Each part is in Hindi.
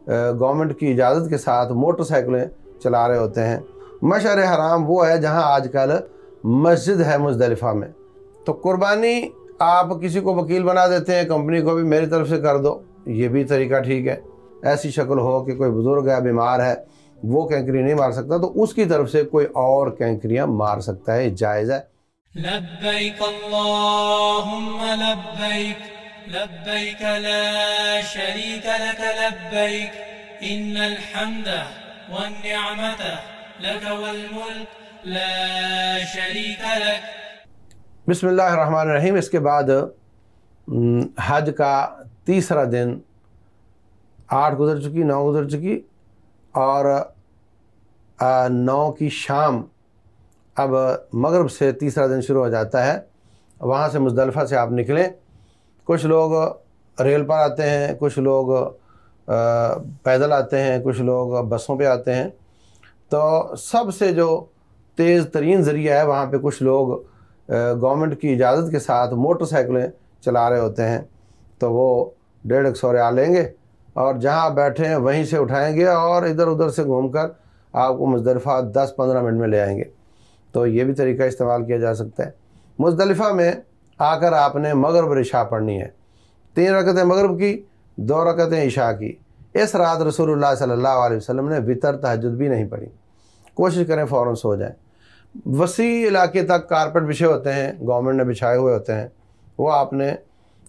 गवर्नमेंट की इजाज़त के साथ मोटरसाइकिलें चला रहे होते हैं। मशअर हराम वो है जहां आजकल मस्जिद है मुज़दलिफ़ा में। तो कुर्बानी आप किसी को वकील बना देते हैं, कंपनी को भी मेरी तरफ से कर दो, ये भी तरीका ठीक है। ऐसी शक्ल हो कि कोई बुज़ुर्ग है, बीमार है, वो कैंकरी नहीं मार सकता तो उसकी तरफ से कोई और कैंकरियाँ मार सकता है, जायज़ है। लब्बैक अल्लाहुम्मा लब्बैक लब्बैक ला शरीक लक लब्बैक इन्नल हम्द वन निअमत लक वल मुल्क ला शरीक लक। बिस्मिल्लाहिर्रहमानिर्रहीम। इसके बाद हज का तीसरा दिन 8 गुजर चुकी, 9 गुजर चुकी और 9 की शाम, अब मगरिब से तीसरा दिन शुरू हो जाता है। वहाँ से मुज़दलिफ़ा से आप निकलें। कुछ लोग रेल पर आते हैं, कुछ लोग पैदल आते हैं, कुछ लोग बसों पे आते हैं। तो सबसे जो तेज़ तरीन ज़रिया है वहाँ पे कुछ लोग गवर्नमेंट की इजाज़त के साथ मोटरसाइकिलें चला रहे होते हैं। तो वो 150 रियाल लेंगे और जहाँ आप बैठे हैं वहीं से उठाएंगे और इधर उधर से घूमकर आपको मुज़दलिफ़ा 10-15 मिनट में ले आएंगे। तो ये भी तरीका इस्तेमाल किया जा सकता है। मुज़दलिफ़ा में आकर आपने मगरिब और इशा पढ़नी है। 3 रकतें मगरिब की, 2 रकतें इशा की। इस रात रसूलुल्लाह सल्लल्लाहु अलैहि वसल्लम ने वितर तहज्जुद भी नहीं पढ़ी। कोशिश करें फ़ौरन सो जाएं। वसी इलाके तक कारपेट बिछे होते हैं, गवर्नमेंट ने बिछाए हुए होते हैं, वो आपने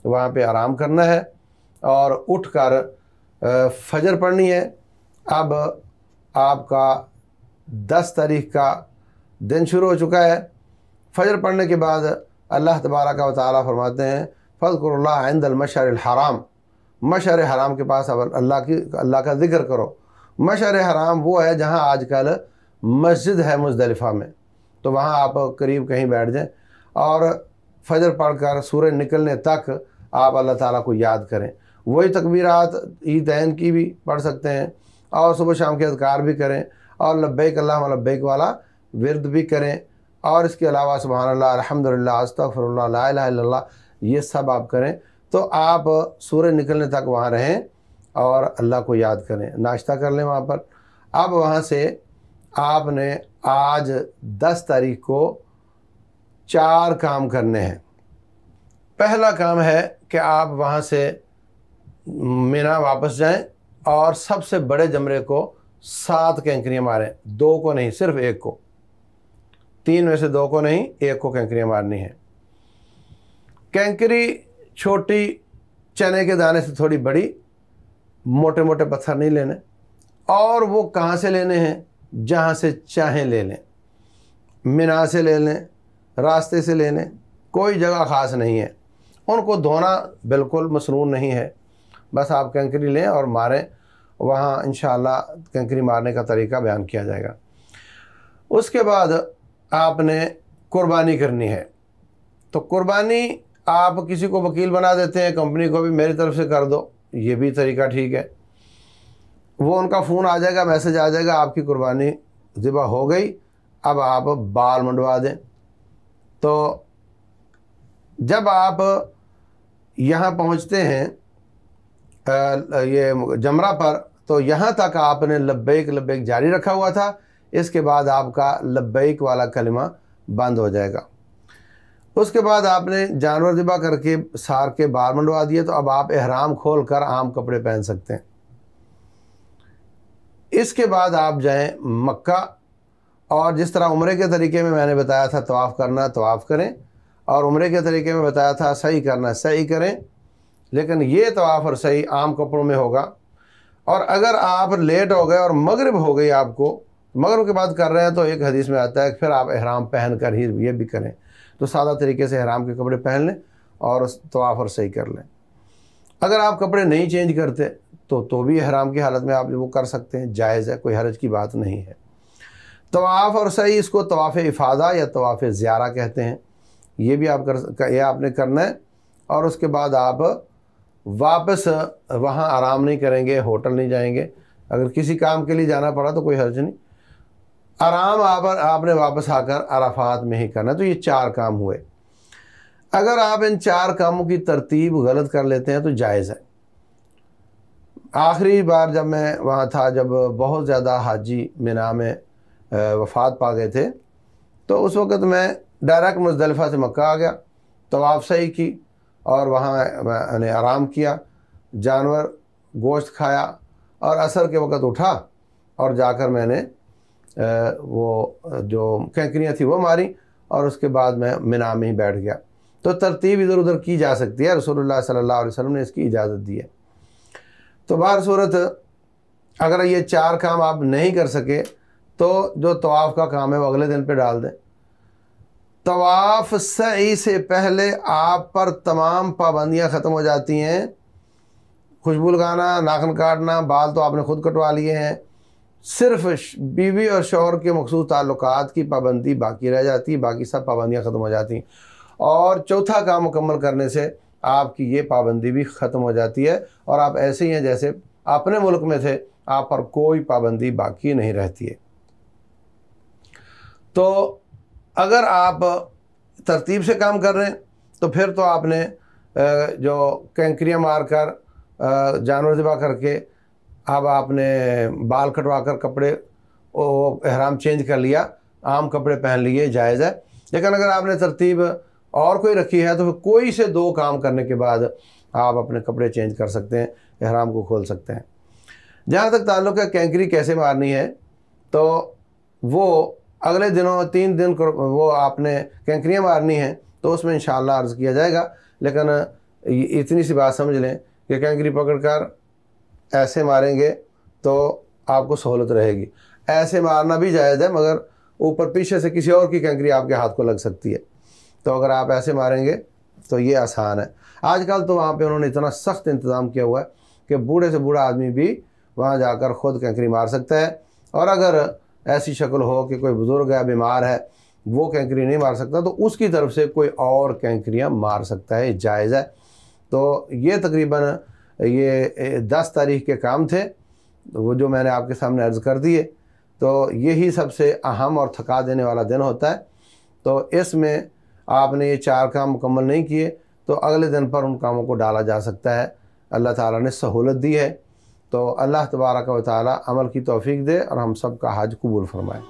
वहाँ पे आराम करना है और उठकर फजर पढ़नी है। अब आपका 10 तारीख़ का दिन शुरू हो चुका है। फजर पढ़ने के बाद अल्लाह तबारक व तआला फरमाते हैं फ़ज़्कुरुल्लाह इंदल मशअरिल हराम। मशअर हराम के पास अब अल्लाह का ज़िक्र करो। मशअर हराम वो है जहाँ आजकल मस्जिद है मुज़दलिफ़ा में। तो वहाँ आप करीब कहीं बैठ जाएं और फजर पढ़कर सूरज निकलने तक आप अल्लाह ताला को याद करें। वही तकबीरात ईदैन की भी पढ़ सकते हैं और सुबह शाम के अज़कार भी करें और लब्बैक अल्लाहुम्मा लब्बैक वाला विर्द भी करें। और इसके अलावा सुबहानल्लाह, अल्हम्दुलिल्लाह, अस्तग़फिरुल्लाह, ला इलाहा इल्लल्लाह, ये सब आप करें। तो आप सूरज निकलने तक वहाँ रहें और अल्लाह को याद करें। नाश्ता कर लें वहाँ पर। अब वहाँ से आपने आज 10 तारीख़ को 4 काम करने हैं। पहला काम है कि आप वहाँ से मिना वापस जाएं और सबसे बड़े जमरे को 7 कैंकरियाँ मारें। 2 को नहीं, सिर्फ 1 को। 3 में से 2 को नहीं, 1 को कैंकरियाँ मारनी है। कैंकरी छोटी, चने के दाने से थोड़ी बड़ी, मोटे मोटे पत्थर नहीं लेने। और वो कहाँ से लेने हैं? जहाँ से चाहें ले लें। मिना से ले लें, रास्ते से ले लें, कोई जगह ख़ास नहीं है। उनको धोना बिल्कुल मसनून नहीं है। बस आप कैंकरी लें और मारें। वहाँ इंशाअल्लाह कैंकरी मारने का तरीका बयान किया जाएगा। उसके बाद आपने कुर्बानी करनी है। तो कुर्बानी आप किसी को वकील बना देते हैं, कंपनी को भी मेरी तरफ से कर दो, ये भी तरीका ठीक है। वो उनका फ़ोन आ जाएगा, मैसेज आ जाएगा, आपकी कुर्बानी ज़िबा हो गई, अब आप बाल मंडवा दें। तो जब आप यहाँ पहुँचते हैं ये जमरा पर, तो यहाँ तक आपने लब्बैक लब्बैक जारी रखा हुआ था। इसके बाद आपका लब्बैक वाला कलिमा बंद हो जाएगा। उसके बाद आपने जानवर ज़िबा करके सार के बाल मंडवा दिए। तो अब आप एहराम खोल कर आम कपड़े पहन सकते हैं। इसके बाद आप जाएं मक्का और जिस तरह उम्रे के तरीके में मैंने बताया था तवाफ़ करना, तवाफ़ करें, और उम्रे के तरीके में बताया था सही करना, सही करें। लेकिन ये तवाफ़ और सही आम कपड़ों में होगा। और अगर आप लेट हो गए और मगरिब हो गई, आपको मगरिब के बाद कर रहे हैं, तो एक हदीस में आता है फिर आप एहराम पहन कर ही ये भी करें। तो सादा तरीके से एहराम के कपड़े पहन लें और तवाफ़ और सही कर लें। अगर आप कपड़े नहीं चेंज करते तो भी एहराम की हालत में आप वो कर सकते हैं, जायज़ है, कोई हरज की बात नहीं है। तवाफ़ और सही, इसको तवाफ़ इफ़ादा या तवाफ़ ज़ियारा कहते हैं। ये भी आप ये आपने करना है। और उसके बाद आप वापस वहाँ आराम नहीं करेंगे, होटल नहीं जाएंगे। अगर किसी काम के लिए जाना पड़ा तो कोई हर्ज नहीं, आराम आपने वापस आकर अराफात में ही करना। तो ये 4 काम हुए। अगर आप इन 4 कामों की तरतीब गलत कर लेते हैं तो जायज़ है। आखिरी बार जब मैं वहाँ था, जब बहुत ज़्यादा हाजी मिना में वफ़ात पा गए थे, तो उस वक़्त मैं डायरेक्ट मुज़दलिफ़ा से मक्का आ गया, तवाफ़ सही की और वहाँ मैंने आराम किया, जानवर गोश्त खाया और असर के वक़्त उठा और जाकर मैंने वो जो कैंकरियाँ थी वो मारी और उसके बाद मैं मिना में ही बैठ गया। तो तरतीब इधर उधर की जा सकती है, रसूलुल्लाह सल्लल्लाहु अलैहि वसल्लम ने इसकी इजाज़त दी है। तो बाहर सूरत अगर ये 4 काम आप नहीं कर सके तो जो तवाफ़ का काम है वो अगले दिन पे डाल दें। तवाफ़ सही से पहले आप पर तमाम पाबंदियां ख़त्म हो जाती हैं। खुशबू लगाना, नाखून काटना, बाल तो आपने ख़ुद कटवा लिए हैं, सिर्फ बीवी और शौहर के मखसूस ताल्लुकात की पाबंदी बाकी रह जाती है, बाकी सब पाबंदियां ख़त्म हो जाती हैं। और चौथा काम मुकम्मल करने से आपकी ये पाबंदी भी ख़त्म हो जाती है और आप ऐसे ही हैं जैसे अपने मुल्क में थे, आप पर कोई पाबंदी बाकी नहीं रहती है। तो अगर आप तरतीब से काम कर रहे हैं तो फिर तो आपने जो कैंकरियाँ मार कर जानवर ज़िबा करके अब आपने बाल कटवा कर कपड़े वो एहराम चेंज कर लिया, आम कपड़े पहन लिए, जायज़ है। लेकिन अगर आपने तरतीब और कोई रखी है तो फिर कोई से 2 काम करने के बाद आप अपने कपड़े चेंज कर सकते हैं, एहराम को खोल सकते हैं। जहाँ तक ताल्लुक़ है कैंकरी कैसे मारनी है, तो वो अगले दिनों 3 दिन वो आपने कैंकरियाँ मारनी हैं तो उसमें इंशाअल्लाह अर्ज़ किया जाएगा। लेकिन इतनी सी बात समझ लें कि कैंकरी पकड़कर ऐसे मारेंगे तो आपको सहूलत रहेगी, ऐसे मारना भी जायज़ है मगर ऊपर पीछे से किसी और की कैंकरी आपके हाथ को लग सकती है। तो अगर आप ऐसे मारेंगे तो ये आसान है। आजकल तो वहाँ पे उन्होंने इतना सख्त इंतज़ाम किया हुआ है कि बूढ़े से बूढ़ा आदमी भी वहाँ जाकर ख़ुद कैंकरी मार सकता है। और अगर ऐसी शक्ल हो कि कोई बुज़ुर्ग है, बीमार है, वो कैंकरी नहीं मार सकता तो उसकी तरफ से कोई और कैंकरियाँ मार सकता है, जायज़ है। तो ये तकरीबन ये 10 तारीख़ के काम थे, वो जो मैंने आपके सामने अर्ज़ कर दिए। तो यही सबसे अहम और थका देने वाला दिन होता है। तो इसमें आपने ये 4 काम मुकम्मल नहीं किए तो अगले दिन पर उन कामों को डाला जा सकता है। अल्लाह ताला ने सहूलत दी है, तो अल्लाह तबारक व तआला अमल की तौफीक दे और हम सब का हज कबूल फरमाए।